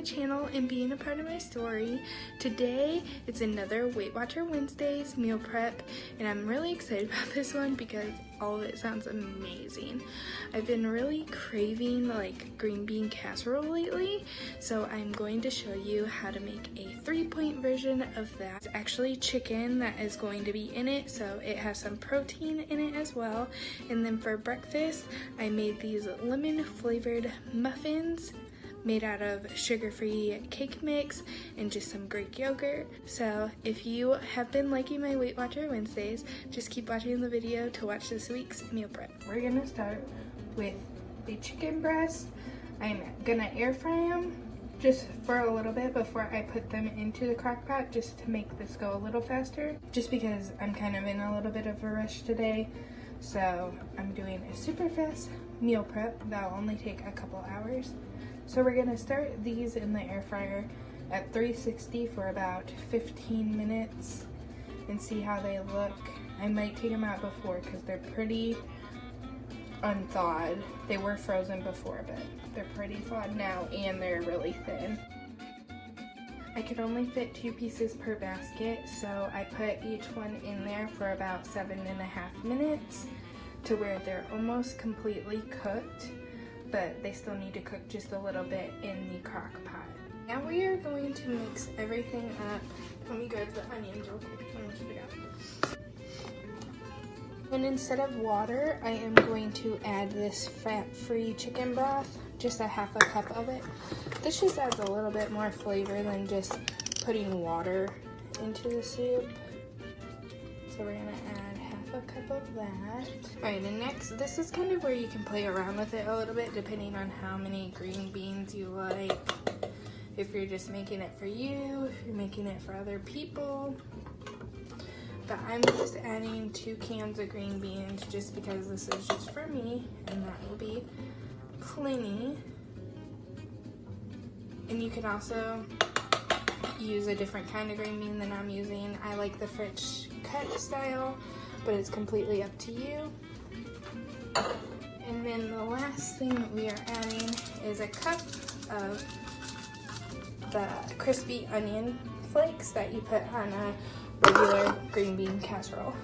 my channel and being a part of my story. Today, it's another Weight Watcher Wednesdays meal prep, and I'm really excited about this one because all of it sounds amazing. I've been really craving like green bean casserole lately, so I'm going to show you how to make a 3-point version of that. It's actually chicken that is going to be in it, so it has some protein in it as well. And then for breakfast, I made these lemon flavored muffins made out of sugar-free cake mix and just some Greek yogurt. So if you have been liking my Weight Watcher Wednesdays, just keep watching the video to watch this week's meal prep. We're gonna start with the chicken breast. I'm gonna air fry them just for a little bit before I put them into the crock pot, just to make this go a little faster, just because I'm kind of in a little bit of a rush today. So I'm doing a super fast meal prep that'll only take a couple hours. So we're gonna start these in the air fryer at 360 for about 15 minutes and see how they look. I might take them out before because they're pretty unthawed. They were frozen before, but they're pretty thawed now and they're really thin. I could only fit 2 pieces per basket, so I put each one in there for about 7.5 minutes to where they're almost completely cooked, but they still need to cook just a little bit in the crock pot. Now we are going to mix everything up. Let me grab the onions real quick. I almost forgot. And instead of water, I am going to add this fat-free chicken broth, just a ½ cup of it. This just adds a little bit more flavor than just putting water into the soup. So we're gonna add ½ cup of that. Alright, and next, this is kind of where you can play around with it a little bit depending on how many green beans you like. If you're just making it for you, if you're making it for other people. But I'm just adding 2 cans of green beans just because this is just for me, and that will be plenty. And you can also use a different kind of green bean than I'm using. I like the French cut style, but it's completely up to you. And then the last thing that we are adding is a cup of the crispy onion flakes that you put on a regular green bean casserole.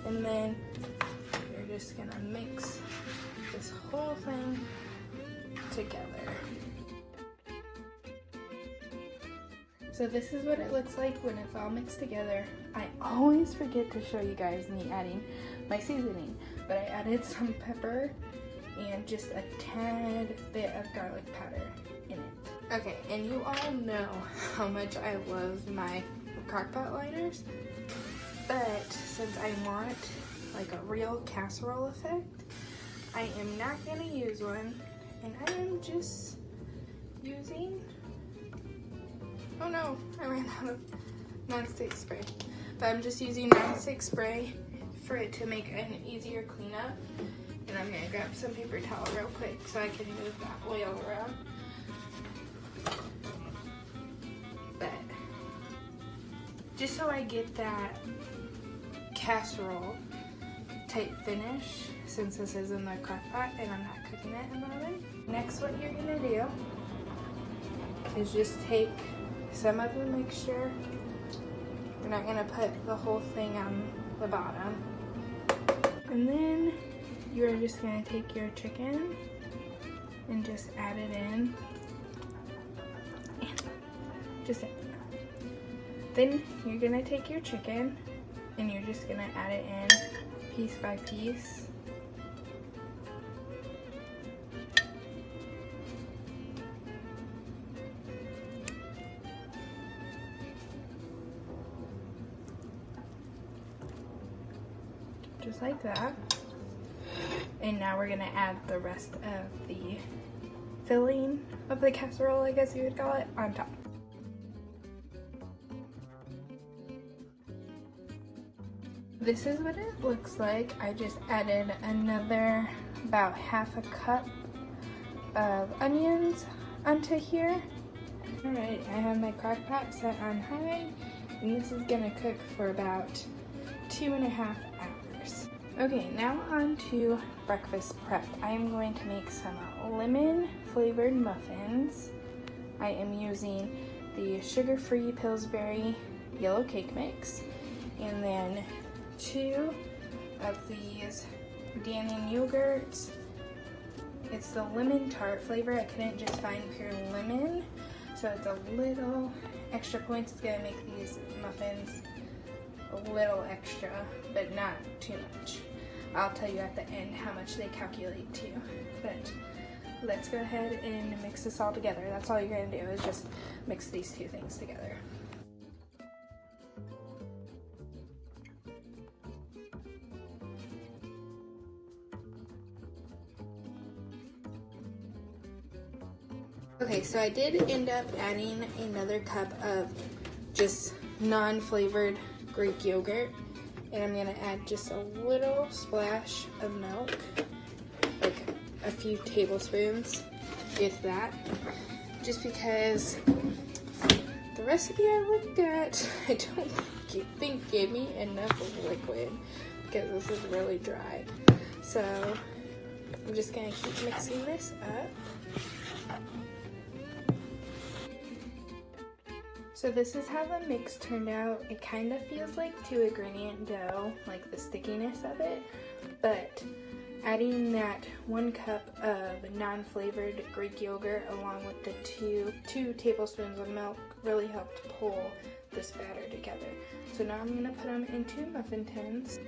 And then you're just gonna mix this whole thing together. So this is what it looks like when it's all mixed together. I always forget to show you guys me adding my seasoning, but I added some pepper and just a tad bit of garlic powder in it. Okay, and you all know how much I love my crockpot liners, but since I want like a real casserole effect, I am not gonna use one, and I am just using, oh no, I ran out of nonstick spray, but I'm just using nonstick spray for it to make an easier cleanup. And I'm gonna grab some paper towel real quick so I can move that oil around. But just so I get that casserole type finish, since this is in the crock pot and I'm not cooking it in the oven. Next, what you're gonna do is just take some of the mixture. We're not gonna put the whole thing on the bottom. And then you're just gonna take your chicken and just add it in. Just then you're gonna take your chicken and you're just gonna add it in piece by piece. Just like that. And now we're gonna add the rest of the filling of the casserole, I guess you would call it, on top. This is what it looks like. I just added another about ½ cup of onions onto here. Alright, I have my crock pot set on high, and this is gonna cook for about 2.5 hours. Okay, now on to breakfast prep. I am going to make some lemon flavored muffins. I am using the sugar-free Pillsbury yellow cake mix, and then 2 of these Dannon yogurts. It's the lemon tart flavor. I couldn't just find pure lemon, so it's a little extra points. It's gonna make these muffins a little extra, but not too much. I'll tell you at the end how much they calculate to, but let's go ahead and mix this all together. That's all you're gonna do, is just mix these 2 things together. Okay, so I did end up adding another cup of just non-flavored Greek yogurt, and I'm gonna add just a little splash of milk, like a few tablespoons, if that, just because the recipe I looked at, I don't think gave me enough liquid, because this is really dry. So I'm just gonna keep mixing this up. So this is how the mix turned out. It kind of feels like 2 ingredient dough, like the stickiness of it, but adding that 1 cup of non-flavored Greek yogurt along with the two tablespoons of milk really helped pull this batter together. So now I'm gonna put them into muffin tins.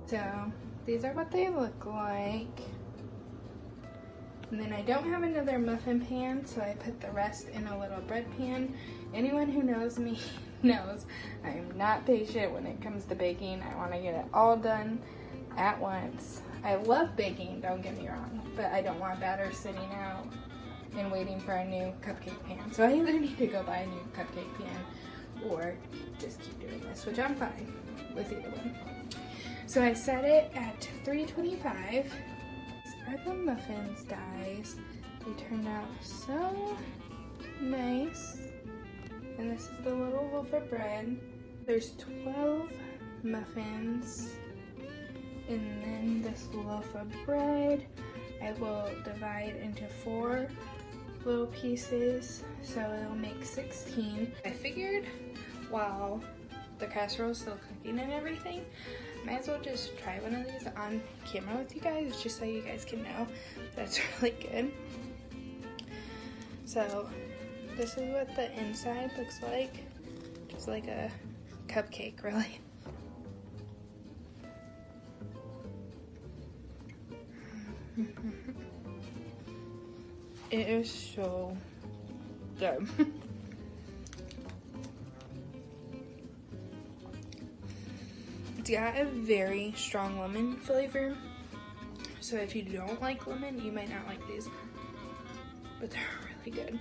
So these are what they look like. And then I don't have another muffin pan, so I put the rest in a little bread pan. Anyone who knows me knows I am not patient when it comes to baking. I want to get it all done at once. I love baking, don't get me wrong, but I don't want batter sitting out and waiting for a new cupcake pan. So I either need to go buy a new cupcake pan or just keep doing this, which I'm fine with either one. So I set it at 325. Are the muffins, guys. They turned out so nice. And this is the little loaf of bread. There's 12 muffins. And then this loaf of bread, I will divide into 4 little pieces, so it'll make 16. I figured while the casserole is still cooking and everything, might as well just try one of these on camera with you guys, just so you guys can know that's really good. So this is what the inside looks like, just like a cupcake, really. It is so good. It's got a very strong lemon flavor, so if you don't like lemon, you might not like these, but they're really good.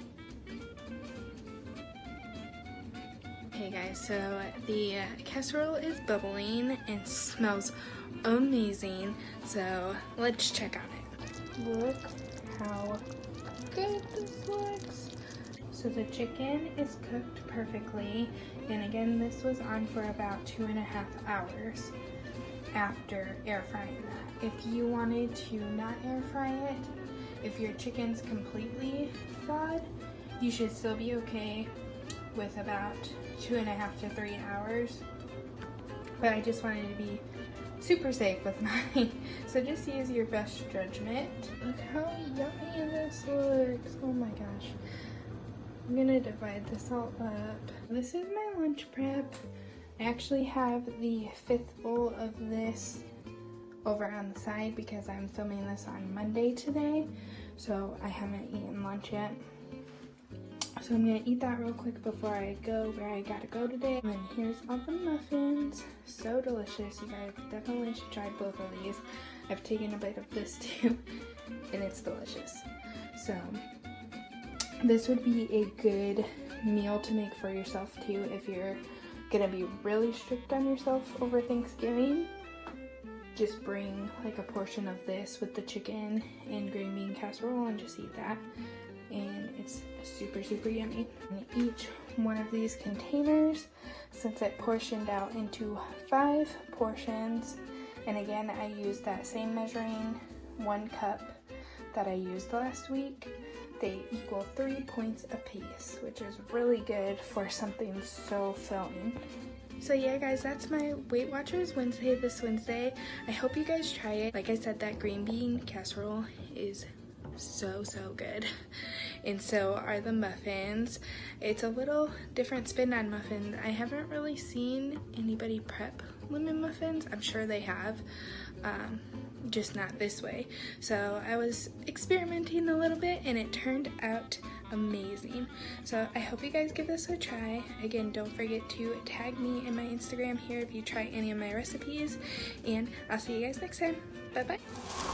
Okay guys, so the casserole is bubbling and smells amazing, so let's check on it. Look how good this looks. So the chicken is cooked perfectly, and again, this was on for about 2.5 hours after air frying that. If you wanted to not air fry it, if your chicken's completely thawed, you should still be okay with about 2.5 to 3 hours. But I just wanted to be super safe with mine, so just use your best judgment. Look how yummy this looks. Oh my gosh. I'm gonna divide this all up. This is my lunch prep. I actually have the 5th bowl of this over on the side because I'm filming this on Monday today, so I haven't eaten lunch yet. So I'm gonna eat that real quick before I go where I gotta go today. And then here's all the muffins. So delicious. You guys definitely should try both of these. I've taken a bite of this too, and it's delicious. So this would be a good meal to make for yourself too if you're gonna be really strict on yourself over Thanksgiving. Just bring like a portion of this with the chicken and green bean casserole and just eat that. And it's super, super yummy. In each one of these containers, since I portioned out into 5 portions, and again, I used that same measuring 1 cup that I used last week, they equal 3 points apiece, which is really good for something so filling. So yeah guys, that's my Weight Watchers Wednesday this Wednesday. I hope you guys try it. Like I said, that green bean casserole is so good, and so are the muffins. It's a little different spin on muffins. I haven't really seen anybody prep lemon muffins. I'm sure they have, just not this way. So I was experimenting a little bit and it turned out amazing. So I hope you guys give this a try. Again, don't forget to tag me in my Instagram here if you try any of my recipes, and I'll see you guys next time. Bye bye.